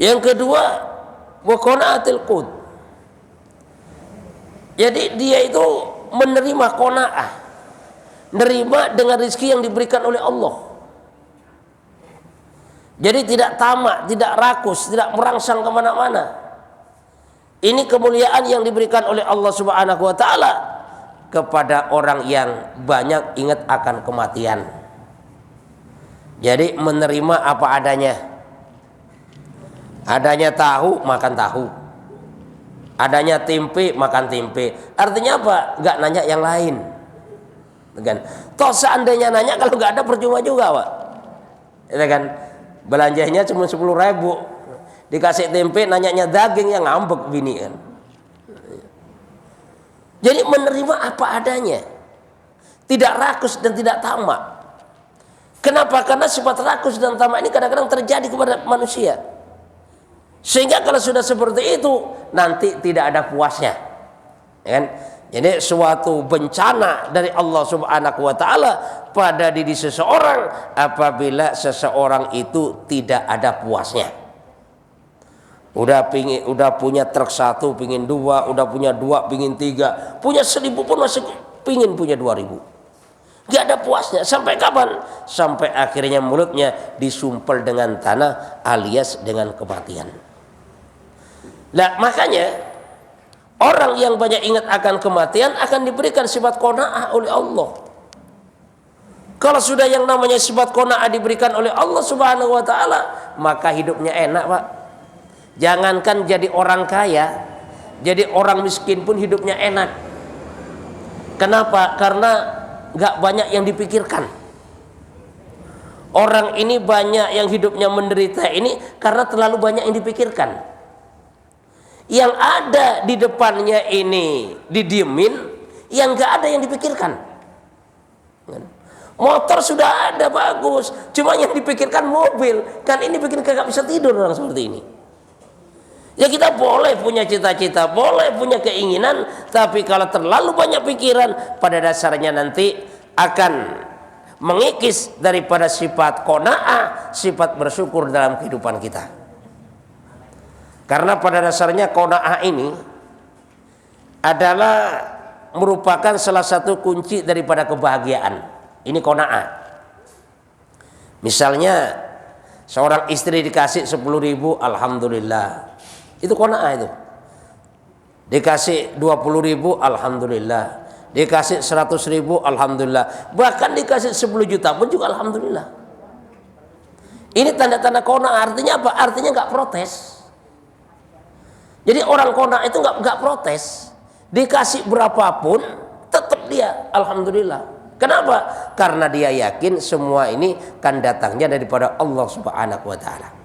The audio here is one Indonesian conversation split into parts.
Yang kedua, wa qanaatil qut. Jadi dia itu menerima qanaah, menerima dengan rezeki yang diberikan oleh Allah. Jadi tidak tamak, tidak rakus, tidak merangsang kemana-mana. Ini kemuliaan yang diberikan oleh Allah Subhanahu wa Ta'ala kepada orang yang banyak ingat akan kematian. Jadi menerima apa adanya. Adanya tahu, makan tahu. Adanya tempe, makan tempe. Artinya apa? Nggak nanya yang lain. Toh seandainya nanya, kalau nggak ada percuma juga, Pak. Ya kan? Belanjanya cuma 10.000, dikasih tempe nanyanya daging, yang ngambek bini kan. Jadi menerima apa adanya, tidak rakus dan tidak tamak. Kenapa? Karena sifat rakus dan tamak ini kadang-kadang terjadi kepada manusia, sehingga kalau sudah seperti itu nanti tidak ada puasnya, ya kan? Jadi suatu bencana dari Allah Subhanahu wa Ta'ala pada diri seseorang apabila seseorang itu tidak ada puasnya. Udah punya truk 1 pingin 2, udah punya 2 pingin 3, punya 1.000 pun masih pingin punya 2.000. Gak ada puasnya. Sampai kapan? Sampai akhirnya mulutnya disumpel dengan tanah alias dengan kematian. Nah makanya orang yang banyak ingat akan kematian akan diberikan sifat qanaah oleh Allah. Kalau sudah yang namanya sifat qanaah diberikan oleh Allah Subhanahu wa Ta'ala, maka hidupnya enak, Pak. Jangankan jadi orang kaya, jadi orang miskin pun hidupnya enak. Kenapa? Karena nggak banyak yang dipikirkan. Orang ini banyak yang hidupnya menderita ini karena terlalu banyak yang dipikirkan. Yang ada di depannya ini didiemin, yang nggak ada yang dipikirkan. Motor sudah ada bagus, cuma yang dipikirkan mobil. Kan ini bikin kagak bisa tidur orang seperti ini. Ya kita boleh punya cita-cita, boleh punya keinginan, tapi kalau terlalu banyak pikiran, pada dasarnya nanti akan mengikis daripada sifat qanaah, sifat bersyukur dalam kehidupan kita. Karena pada dasarnya qanaah ini adalah merupakan salah satu kunci daripada kebahagiaan. Ini qanaah. Misalnya seorang istri dikasih 10.000, alhamdulillah. Itu qanaah itu. Dikasih 20.000, alhamdulillah. Dikasih 100.000, alhamdulillah. Bahkan dikasih 10 juta pun juga alhamdulillah. Ini tanda-tanda qanaah. Artinya apa? Artinya nggak protes. Jadi orang qanaah itu nggak protes, dikasih berapapun tetap dia alhamdulillah. Kenapa? Karena dia yakin semua ini kan datangnya daripada Allah Subhanahu wa Ta'ala.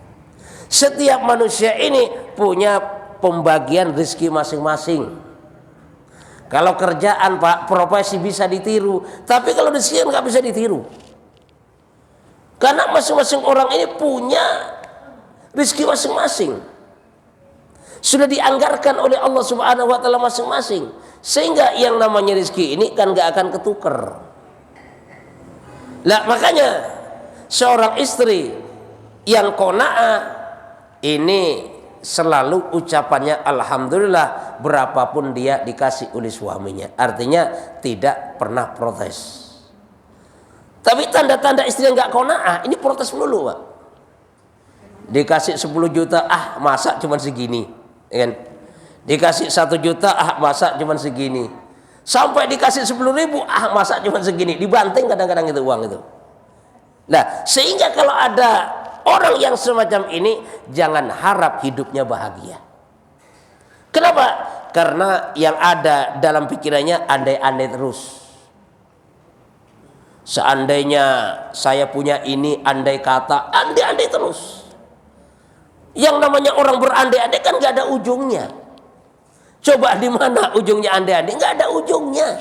Setiap manusia ini punya pembagian rezeki masing-masing. Kalau kerjaan, Pak, profesi bisa ditiru, tapi kalau rezeki nggak bisa ditiru. Karena masing-masing orang ini punya rezeki masing-masing. Sudah dianggarkan oleh Allah Subhanahu wa Ta'ala masing-masing, sehingga yang namanya rezeki ini kan gak akan ketuker. Lah makanya seorang istri yang qanaah ini selalu ucapannya alhamdulillah berapapun dia dikasih oleh suaminya. Artinya tidak pernah protes. Tapi tanda-tanda istri yang gak qanaah ini protes melulu, Pak. Dikasih 10 juta, masa cuma segini. Kan? Dikasih 1 juta, masa cuma segini. Sampai dikasih 10.000, masa cuma segini. Dibanting kadang-kadang itu uang itu. Nah, sehingga kalau ada orang yang semacam ini, jangan harap hidupnya bahagia. Kenapa? Karena yang ada dalam pikirannya andai-andai terus. Seandainya saya punya ini, andai kata, andai-andai terus. Yang namanya orang berandai-andai kan gak ada ujungnya. Coba di mana ujungnya andai-andai? Gak ada ujungnya.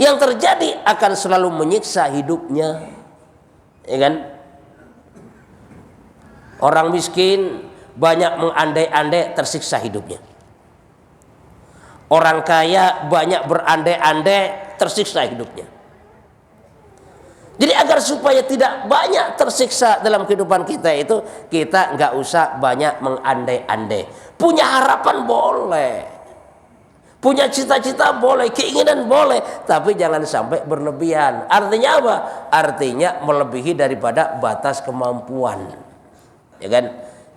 Yang terjadi akan selalu menyiksa hidupnya, ya kan? Orang miskin banyak mengandai-andai, tersiksa hidupnya. Orang kaya banyak berandai-andai, tersiksa hidupnya. Jadi agar supaya tidak banyak tersiksa dalam kehidupan kita itu, kita nggak usah banyak mengandai-andai. Punya harapan boleh, punya cita-cita boleh, keinginan boleh, tapi jangan sampai berlebihan. Artinya apa? Artinya melebihi daripada batas kemampuan, ya kan?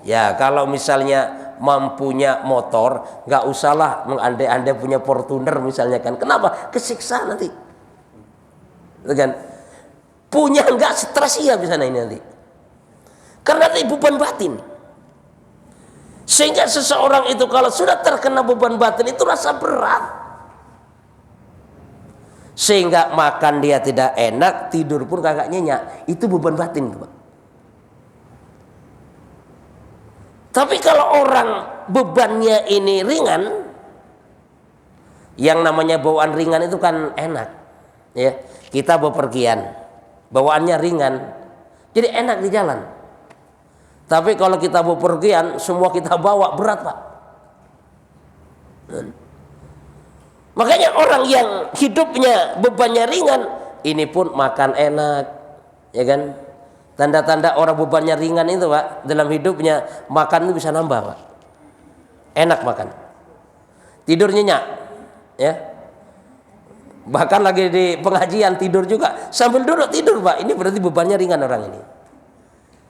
Ya kalau misalnya mampunya motor, nggak usahlah mengandai-andai punya Fortuner misalnya kan. Kenapa? Kesiksa nanti, ya kan? Punya nggak stres iya bisa ini nanti, karena itu beban batin. Sehingga seseorang itu kalau sudah terkena beban batin itu rasa berat, sehingga makan dia tidak enak, tidur pun kagak nyenyak. Itu beban batin, Pak. Tapi kalau orang bebannya ini ringan, yang namanya bawaan ringan itu kan enak, ya. Kita bepergian, bawaannya ringan, jadi enak di jalan. Tapi kalau kita bepergian, semua kita bawa berat, Pak. Makanya orang yang hidupnya bebannya ringan, ini pun makan enak, ya kan? Tanda-tanda orang bebannya ringan itu, Pak, dalam hidupnya makan itu bisa nambah, Pak. Enak makan, tidur nyenyak, ya. Bahkan lagi di pengajian tidur juga, sambil duduk tidur, Pak. Ini berarti bebannya ringan orang ini.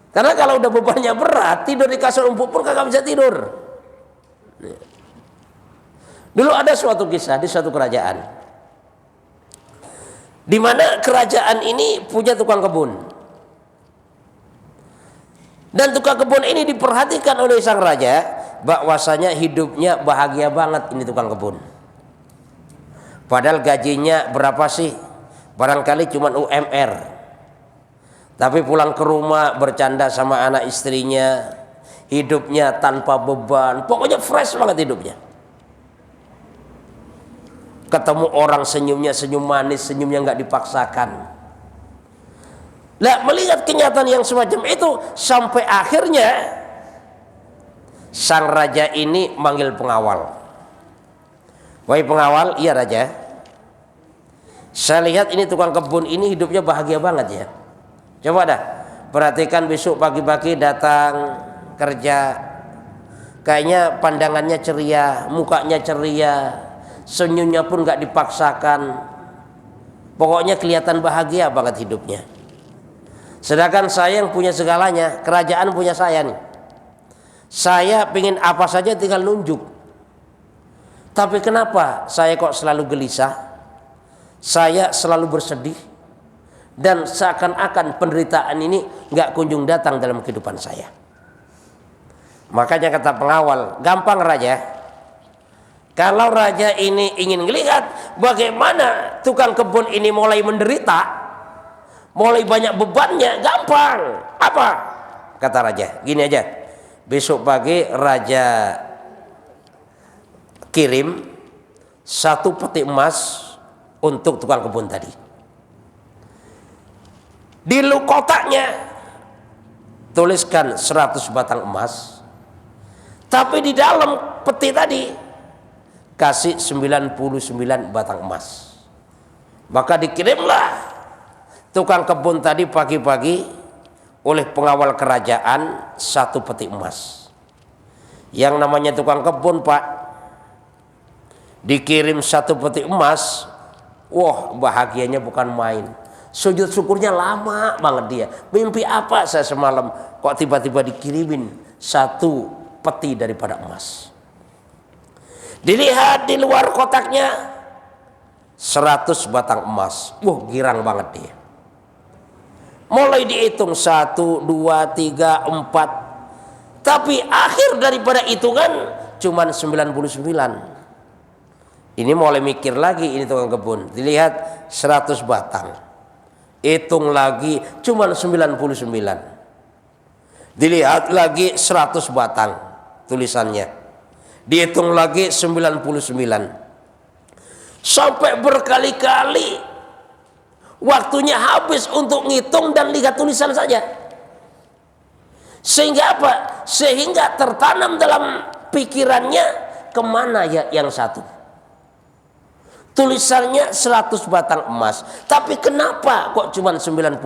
Karena kalau udah bebannya berat, tidur di kasur empuk pun kagak bisa tidur. Dulu ada suatu kisah di suatu kerajaan, di mana kerajaan ini punya tukang kebun, dan tukang kebun ini diperhatikan oleh sang raja, bahwasanya hidupnya bahagia banget ini tukang kebun. Padahal gajinya berapa sih? Barangkali cuma UMR. Tapi pulang ke rumah bercanda sama anak istrinya, hidupnya tanpa beban, pokoknya fresh banget hidupnya. Ketemu orang senyumnya senyum manis, senyumnya nggak dipaksakan. Nah, melihat kenyataan yang semacam itu, sampai akhirnya sang raja ini manggil pengawal. Wahai pengawal, iya raja, saya lihat ini tukang kebun ini hidupnya bahagia banget ya. Coba dah perhatikan besok pagi-pagi datang kerja, kayaknya pandangannya ceria, mukanya ceria, senyumnya pun gak dipaksakan, pokoknya kelihatan bahagia banget hidupnya. Sedangkan saya yang punya segalanya, kerajaan punya saya nih, saya pingin apa saja tinggal nunjuk. Tapi kenapa saya kok selalu gelisah, saya selalu bersedih, dan seakan-akan penderitaan ini gak kunjung datang dalam kehidupan saya. Makanya kata pengawal, gampang raja, kalau raja ini ingin melihat bagaimana tukang kebun ini mulai menderita, mulai banyak bebannya, gampang. Apa? Kata raja, gini aja, besok pagi raja kirim 1 peti emas untuk tukang kebun tadi. Di kotaknya tuliskan 100 batang emas, tapi di dalam peti tadi kasih 99 batang emas. Maka dikirimlah tukang kebun tadi pagi-pagi oleh pengawal kerajaan 1 peti emas. Yang namanya tukang kebun, Pak, dikirim 1 peti emas, wah bahagianya bukan main. Sujud syukurnya lama banget dia. Mimpi apa saya semalam kok tiba-tiba dikirimin 1 peti daripada emas. Dilihat di luar kotaknya 100 batang emas. Wah, girang banget dia. Mulai dihitung 1, 2, 3, 4. Tapi akhir daripada hitungan cuman 99. Ini mulai mikir lagi ini tukang kebun. Dilihat 100 batang. Hitung lagi cuman 99. Dilihat lagi 100 batang tulisannya. Dihitung lagi 99. Sampai berkali-kali waktunya habis untuk ngitung dan lihat tulisan saja. Sehingga apa? Sehingga tertanam dalam pikirannya, kemana ya yang satu? tulisannya 100 batang emas. Tapi kenapa kok cuma 99?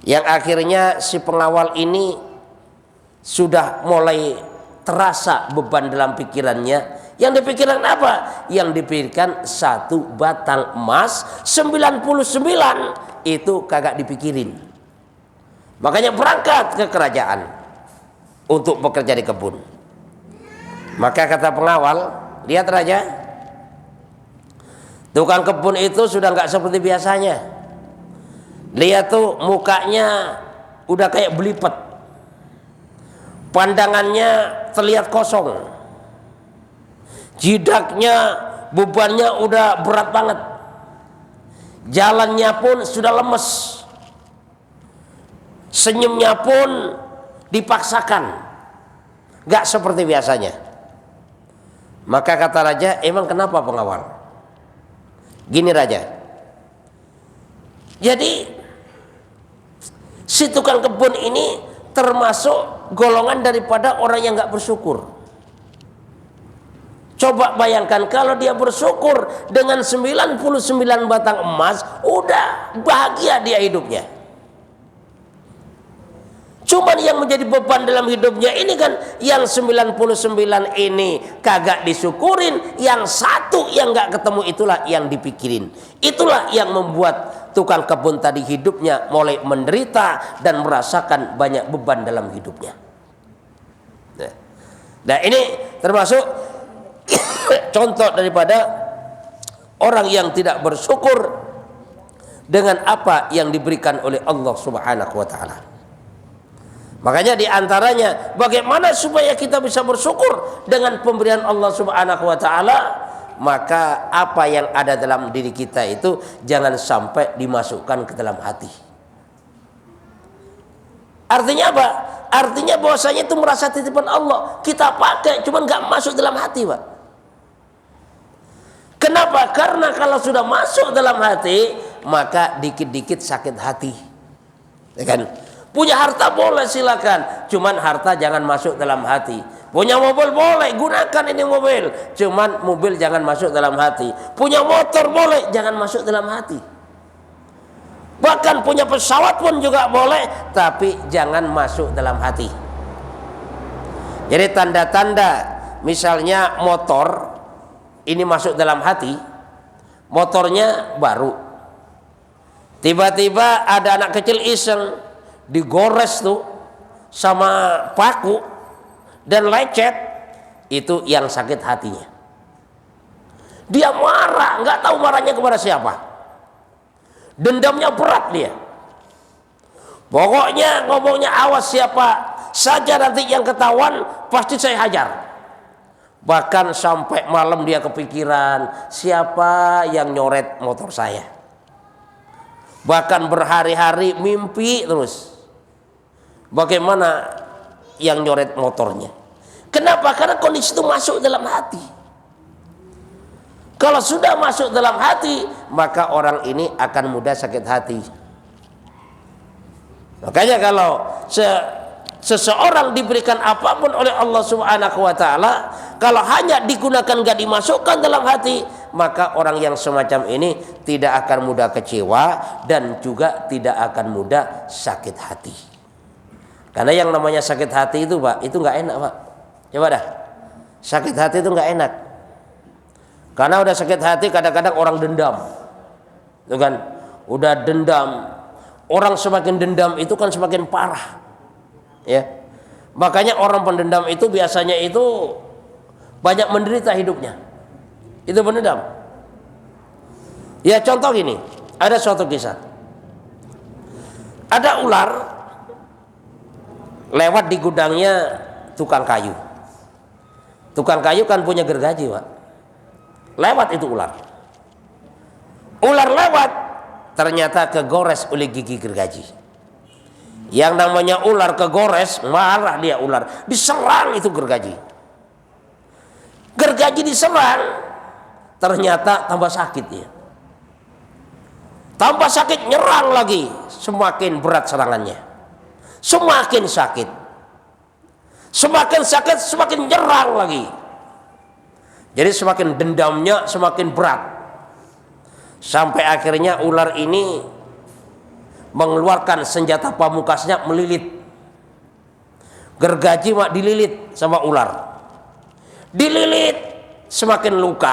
Yang akhirnya si pengawal ini sudah mulai terasa beban dalam pikirannya. Yang dipikirkan apa? Yang dipikirkan 1 batang emas, 99 itu kagak dipikirin. Makanya berangkat ke kerajaan untuk bekerja di kebun. Maka kata pengawal, lihat raja, tukang kebun itu sudah nggak seperti biasanya. Lihat tuh mukanya udah kayak belipet, pandangannya terlihat kosong, jidaknya bebannya udah berat banget, jalannya pun sudah lemes, senyumnya pun dipaksakan, nggak seperti biasanya. Maka kata raja, emang kenapa pengawal? Gini raja, jadi si tukang kebun ini termasuk golongan daripada orang yang nggak bersyukur. Coba bayangkan kalau dia bersyukur dengan 99 batang emas, udah bahagia dia hidupnya. Cuman yang menjadi beban dalam hidupnya ini kan yang 99 ini kagak disyukurin, yang 1 yang nggak ketemu itulah yang dipikirin. Itulah yang membuat tukang kebun tadi hidupnya mulai menderita dan merasakan banyak beban dalam hidupnya. Nah ini termasuk contoh daripada orang yang tidak bersyukur dengan apa yang diberikan oleh Allah Subhanahu wa taala. Makanya diantaranya bagaimana supaya kita bisa bersyukur dengan pemberian Allah Subhanahu wa taala, maka apa yang ada dalam diri kita itu jangan sampai dimasukkan ke dalam hati. Artinya apa? Artinya bahwasanya itu merasa titipan Allah, kita pakai cuman nggak masuk dalam hati, Pak. Kenapa? Karena kalau sudah masuk dalam hati, maka dikit-dikit sakit hati. Ya kan? Punya harta boleh silakan, cuman harta jangan masuk dalam hati. Punya mobil boleh, gunakan ini mobil, cuman mobil jangan masuk dalam hati. Punya motor boleh, jangan masuk dalam hati. Bahkan punya pesawat pun juga boleh, tapi jangan masuk dalam hati. Jadi tanda-tanda misalnya motor ini masuk dalam hati, motornya baru, tiba-tiba ada anak kecil iseng digores tuh sama paku dan lecet, itu yang sakit hatinya. Dia marah, nggak tahu marahnya kepada siapa. Dendamnya berat dia. Pokoknya ngomongnya awas siapa saja nanti yang ketahuan pasti saya hajar. Bahkan sampai malam dia kepikiran siapa yang nyoret motor saya. Bahkan berhari-hari mimpi terus bagaimana yang nyoret motornya. Kenapa? Karena kondisi itu masuk dalam hati. Kalau sudah masuk dalam hati, maka orang ini akan mudah sakit hati. Makanya kalau seseorang diberikan apapun oleh Allah Subhanahu wa taala, kalau hanya digunakan gak dimasukkan dalam hati, maka orang yang semacam ini tidak akan mudah kecewa dan juga tidak akan mudah sakit hati. Karena yang namanya sakit hati itu, Pak, itu nggak enak, Pak. Coba dah, sakit hati itu nggak enak. Karena udah sakit hati kadang-kadang orang dendam, itu kan, udah dendam. Orang semakin dendam itu kan semakin parah, ya. Makanya orang pendendam itu biasanya itu banyak menderita hidupnya. Itu pendendam. Ya contoh gini, ada suatu kisah. Ada ular lewat di gudangnya tukang kayu. Tukang kayu kan punya gergaji, Pak. Lewat itu ular. Ular lewat, ternyata kegores oleh gigi gergaji. Yang namanya ular kegores, marah dia ular. Diserang itu gergaji. Gergaji diserang, ternyata tambah sakit dia. Tambah sakit, nyerang lagi. Semakin berat serangannya. Semakin sakit. Semakin sakit, semakin nyerang lagi. Jadi semakin dendamnya semakin berat, sampai akhirnya ular ini mengeluarkan senjata pamukasnya, melilit. Gergaji mak dililit sama ular, dililit semakin luka,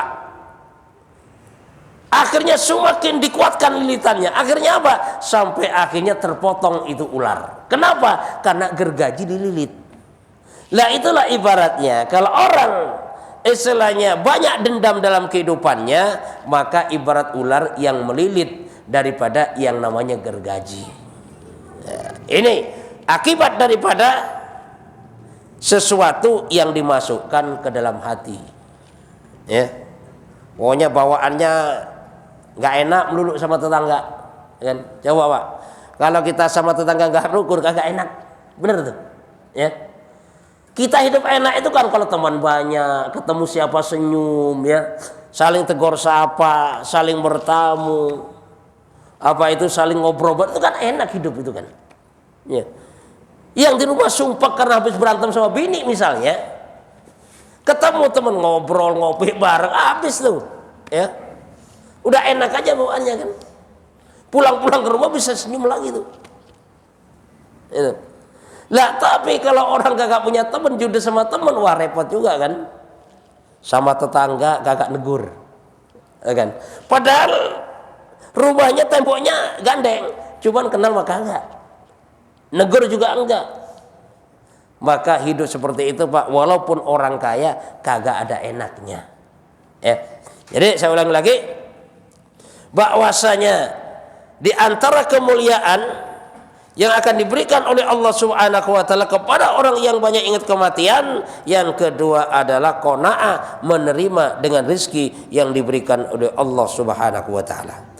akhirnya semakin dikuatkan lilitannya. Akhirnya apa? Sampai akhirnya terpotong itu ular. Kenapa? Karena gergaji dililit. Lah itulah ibaratnya kalau orang istilahnya banyak dendam dalam kehidupannya, maka ibarat ular yang melilit daripada yang namanya gergaji. Nah, ini akibat daripada sesuatu yang dimasukkan ke dalam hati. Ya, pokoknya bawaannya nggak enak melulu sama tetangga, kan? Coba Pak, kalau kita sama tetangga nggak rukun, kagak enak, bener tuh, ya. Kita hidup enak itu kan kalau teman banyak, ketemu siapa senyum, ya, saling tegur sapa, saling bertamu, apa itu saling ngobrol, itu kan enak hidup itu kan, ya. Yang di rumah sumpah karena habis berantem sama bini misalnya, ketemu teman ngobrol ngopi bareng, habis tuh, ya. Udah enak aja bawaannya kan. Pulang-pulang ke rumah bisa senyum lagi tuh. Itu. Lah tapi kalau orang kagak punya teman, judes sama teman, wah repot juga kan. Sama tetangga kagak negur, ya kan. Padahal rumahnya temboknya gandeng, cuman kenal mah kagak. Negur juga enggak. Maka hidup seperti itu Pak, walaupun orang kaya kagak ada enaknya, ya. Jadi saya ulang lagi, bahwasanya di antara kemuliaan yang akan diberikan oleh Allah Subhanahu wa taala kepada orang yang banyak ingat kematian, yang kedua adalah qanaah, menerima dengan rezeki yang diberikan oleh Allah Subhanahu wa taala.